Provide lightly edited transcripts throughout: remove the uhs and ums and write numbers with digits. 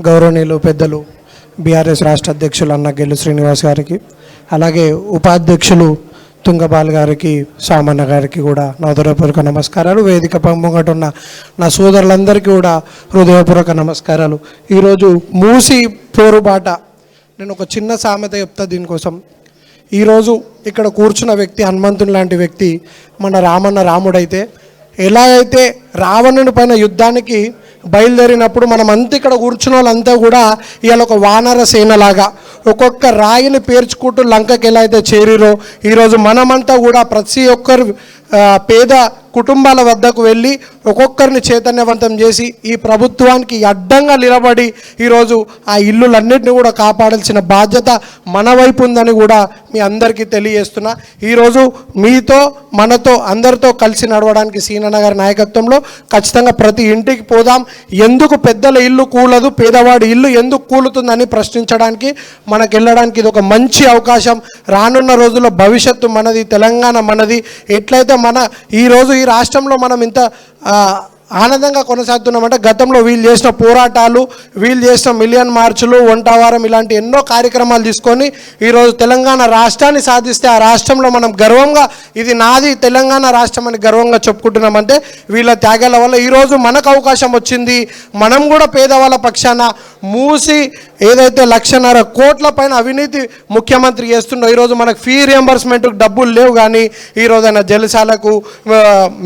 గౌరవనీయులు పెద్దలు బీఆర్ఎస్ రాష్ట్ర అధ్యక్షులు అన్న గెల్లు శ్రీనివాస్ గారికి, అలాగే ఉపాధ్యక్షులు తుంగబాల్ గారికి, సామన్న గారికి కూడా నా హృదయపూర్వక నమస్కారాలు. వేదిక ముంగట ఉన్న నా సోదరులందరికీ కూడా హృదయపూర్వక నమస్కారాలు. ఈరోజు మూసి పోరుబాట, నేను ఒక చిన్న సామెత చెప్తా దీనికోసం. ఈరోజు ఇక్కడ కూర్చున్న వ్యక్తి హనుమంతుని లాంటి వ్యక్తి మన రామన్న రాముడైతే, ఎలా అయితే రావణుని పైన యుద్ధానికి బయలుదేరినప్పుడు మనమంతా ఇక్కడ కూర్చున్న వాళ్ళంతా కూడా ఇవాళ ఒక వానర సేనలాగా ఒక్కొక్క రాయిని పేర్చుకుంటూ లంకకి ఎలా అయితే చేరిరో, ఈరోజు మనమంతా కూడా ప్రతి ఒక్కరు పేద కుటుంబాల వద్దకు వెళ్ళి ఒక్కొక్కరిని చైతన్యవంతం చేసి ఈ ప్రభుత్వానికి అడ్డంగా నిలబడి ఈరోజు ఆ ఇల్లులన్నింటినీ కూడా కాపాడాల్సిన బాధ్యత మన వైపు ఉందని కూడా మీ అందరికీ తెలియజేస్తున్నా. ఈరోజు మీతో మనతో అందరితో కలిసి నడవడానికి సీనన్న గారి నాయకత్వంలో ఖచ్చితంగా ప్రతి ఇంటికి పోదాం. ఎందుకు పెద్దల ఇల్లు కూలదు, పేదవాడి ఇల్లు ఎందుకు కూలుతుందని ప్రశ్నించడానికి మనకు వెళ్ళడానికి ఇది ఒక మంచి అవకాశం. రానున్న రోజుల్లో భవిష్యత్తు మనది, తెలంగాణ మనది. ఎట్లయితే మన ఈరోజు ఈ రాష్ట్రంలో మనం ఇంత ఆనందంగా కొనసాగుతున్నామంటే గతంలో వీళ్ళు చేసిన పోరాటాలు, వీళ్ళు చేసిన మిలియన్ మార్చులు, వంటవారం ఇలాంటి ఎన్నో కార్యక్రమాలు తీసుకొని ఈరోజు తెలంగాణ రాష్ట్రాన్ని సాధిస్తే ఆ రాష్ట్రంలో మనం గర్వంగా ఇది నాది తెలంగాణ రాష్ట్రం అని గర్వంగా చెప్పుకుంటున్నామంటే వీళ్ళ త్యాగాల వల్ల ఈరోజు మనకు అవకాశం వచ్చింది. మనం కూడా పేదవాళ్ళ పక్షాన మూసి ఏదైతే 1,50,000 కోట్ల పైన అవినీతి ముఖ్యమంత్రి చేస్తుండో, ఈరోజు మనకు ఫీ రియంబర్స్మెంట్కి డబ్బులు లేవు, కానీ ఈరోజు ఆయన జలసాలకు,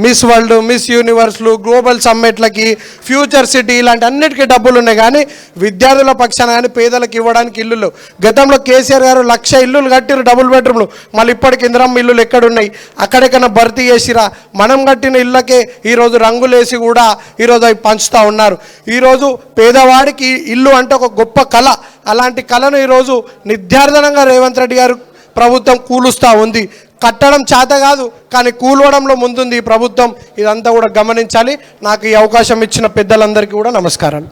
మిస్ వరల్డ్, మిస్ యూనివర్స్లు, గ్లోబల్ సమ్మిట్లకి, ఫ్యూచర్ సిటీ ఇలాంటి అన్నిటికీ డబ్బులు ఉన్నాయి, కానీ విద్యార్థుల పక్షాన కానీ పేదలకు ఇవ్వడానికి ఇల్లులు. గతంలో కేసీఆర్ గారు 1,00,000 ఇల్లులు కట్టిరు, డబుల్ బెడ్రూమ్లు. మళ్ళీ ఇప్పటికి ఇందిరమ్మ ఇల్లులు ఎక్కడున్నాయి? అక్కడెక్కడన్నా భర్తీ చేసిరా? మనం కట్టిన ఇళ్ళకే ఈరోజు రంగులేసి కూడా ఈరోజు అవి పంచుతూ ఉన్నారు. ఈరోజు పేదవాడికి ఇల్లు అంటే ఒక గొప్ప కళ. అలాంటి కళను ఈరోజు నిర్ధారణంగా రేవంత్ రెడ్డి గారు ప్రభుత్వం కూలుస్తూ ఉంది. కట్టడం చేత కాదు, కానీ కూలవడంలో ముందుంది ఈ ప్రభుత్వం. ఇదంతా కూడా గమనించాలి. నాకు ఈ అవకాశం ఇచ్చిన పెద్దలందరికీ కూడా నమస్కారాలు.